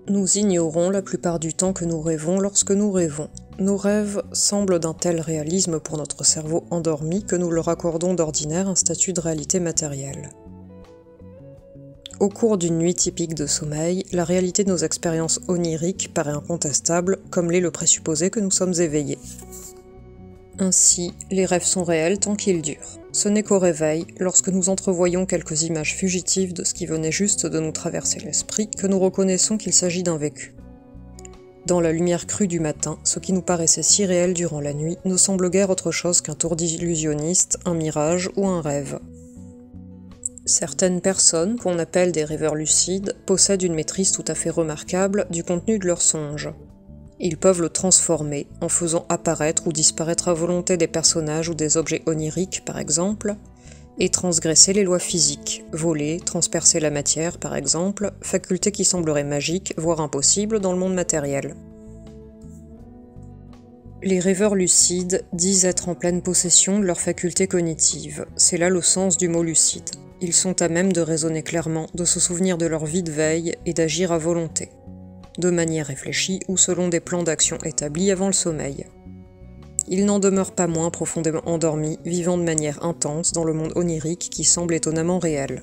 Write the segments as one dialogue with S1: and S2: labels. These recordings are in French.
S1: Nous ignorons la plupart du temps que nous rêvons lorsque nous rêvons. Nos rêves semblent d'un tel réalisme pour notre cerveau endormi que nous leur accordons d'ordinaire un statut de réalité matérielle. Au cours d'une nuit typique de sommeil, la réalité de nos expériences oniriques paraît incontestable, comme l'est le présupposé que nous sommes éveillés. Ainsi, les rêves sont réels tant qu'ils durent. Ce n'est qu'au réveil, lorsque nous entrevoyons quelques images fugitives de ce qui venait juste de nous traverser l'esprit, que nous reconnaissons qu'il s'agit d'un vécu. Dans la lumière crue du matin, ce qui nous paraissait si réel durant la nuit ne semble guère autre chose qu'un tour d'illusionniste, un mirage ou un rêve. Certaines personnes, qu'on appelle des rêveurs lucides, possèdent une maîtrise tout à fait remarquable du contenu de leurs songes. Ils peuvent le transformer, en faisant apparaître ou disparaître à volonté des personnages ou des objets oniriques, par exemple, et transgresser les lois physiques, voler, transpercer la matière, par exemple, faculté qui semblerait magique, voire impossible dans le monde matériel. Les rêveurs lucides disent être en pleine possession de leurs facultés cognitives, c'est là le sens du mot lucide. Ils sont à même de raisonner clairement, de se souvenir de leur vie de veille et d'agir à volonté, de manière réfléchie ou selon des plans d'action établis avant le sommeil. Ils n'en demeurent pas moins profondément endormis, vivant de manière intense dans le monde onirique qui semble étonnamment réel.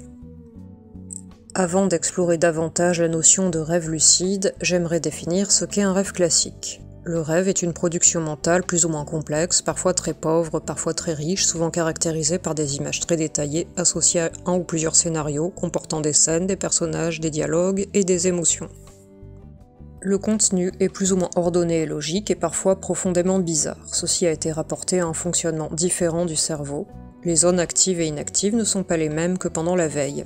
S1: Avant d'explorer davantage la notion de rêve lucide, j'aimerais définir ce qu'est un rêve classique. Le rêve est une production mentale plus ou moins complexe, parfois très pauvre, parfois très riche, souvent caractérisée par des images très détaillées, associées à un ou plusieurs scénarios, comportant des scènes, des personnages, des dialogues et des émotions. Le contenu est plus ou moins ordonné et logique et parfois profondément bizarre. Ceci a été rapporté à un fonctionnement différent du cerveau. Les zones actives et inactives ne sont pas les mêmes que pendant la veille.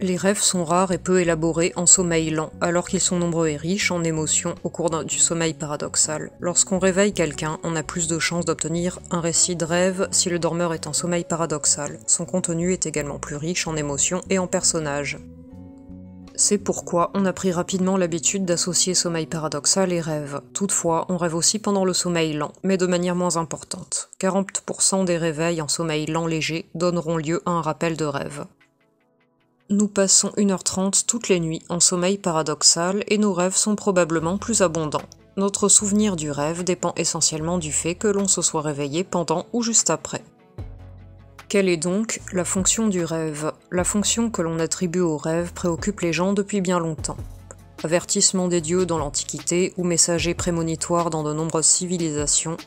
S1: Les rêves sont rares et peu élaborés en sommeil lent, alors qu'ils sont nombreux et riches en émotions au cours du sommeil paradoxal. Lorsqu'on réveille quelqu'un, on a plus de chances d'obtenir un récit de rêve si le dormeur est en sommeil paradoxal. Son contenu est également plus riche en émotions et en personnages. C'est pourquoi on a pris rapidement l'habitude d'associer sommeil paradoxal et rêve. Toutefois, on rêve aussi pendant le sommeil lent, mais de manière moins importante. 40% des réveils en sommeil lent léger donneront lieu à un rappel de rêve. Nous passons 1h30 toutes les nuits en sommeil paradoxal et nos rêves sont probablement plus abondants. Notre souvenir du rêve dépend essentiellement du fait que l'on se soit réveillé pendant ou juste après. Quelle est donc la fonction du rêve? La fonction que l'on attribue au rêve préoccupe les gens depuis bien longtemps. Avertissement des dieux dans l'Antiquité ou messager prémonitoire dans de nombreuses civilisations,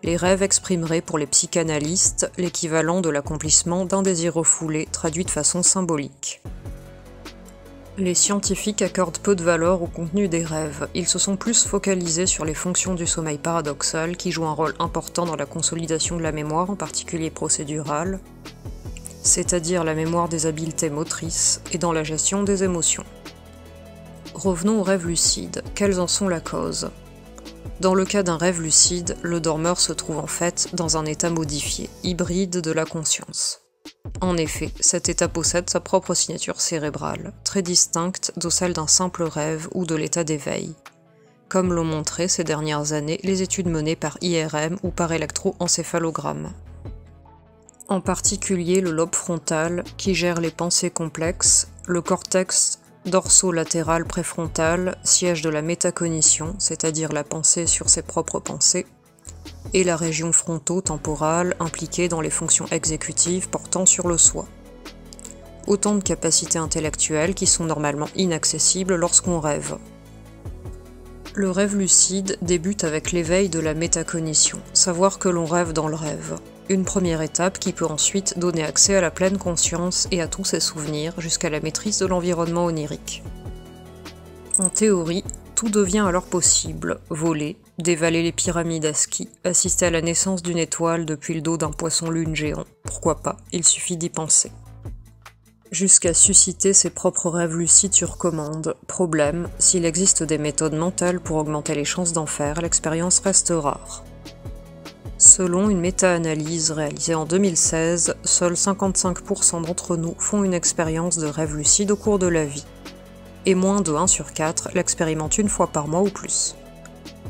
S1: les rêves exprimeraient pour les psychanalystes l'équivalent de l'accomplissement d'un désir refoulé traduit de façon symbolique. Les scientifiques accordent peu de valeur au contenu des rêves, ils se sont plus focalisés sur les fonctions du sommeil paradoxal qui jouent un rôle important dans la consolidation de la mémoire, en particulier procédurale, c'est-à-dire la mémoire des habiletés motrices, et dans la gestion des émotions. Revenons aux rêves lucides, quelles en sont la cause? Dans le cas d'un rêve lucide, le dormeur se trouve en fait dans un état modifié, hybride de la conscience. En effet, cet état possède sa propre signature cérébrale, très distincte de celle d'un simple rêve ou de l'état d'éveil, comme l'ont montré ces dernières années les études menées par IRM ou par électroencéphalogramme. En particulier le lobe frontal, qui gère les pensées complexes, le cortex dorsolatéral préfrontal, siège de la métacognition, c'est-à-dire la pensée sur ses propres pensées, et la région fronto-temporale impliquée dans les fonctions exécutives portant sur le soi. Autant de capacités intellectuelles qui sont normalement inaccessibles lorsqu'on rêve. Le rêve lucide débute avec l'éveil de la métacognition, savoir que l'on rêve dans le rêve. Une première étape qui peut ensuite donner accès à la pleine conscience et à tous ses souvenirs jusqu'à la maîtrise de l'environnement onirique. En théorie, tout devient alors possible, voler, dévaler les pyramides à ski, assister à la naissance d'une étoile depuis le dos d'un poisson-lune géant, pourquoi pas, il suffit d'y penser. Jusqu'à susciter ses propres rêves lucides sur commande. Problème, s'il existe des méthodes mentales pour augmenter les chances d'en faire, l'expérience reste rare. Selon une méta-analyse réalisée en 2016, seuls 55% d'entre nous font une expérience de rêve lucide au cours de la vie. Et moins de 1 sur 4 l'expérimente une fois par mois ou plus.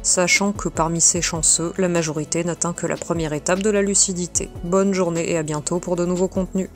S1: Sachant que parmi ces chanceux, la majorité n'atteint que la première étape de la lucidité. Bonne journée et à bientôt pour de nouveaux contenus.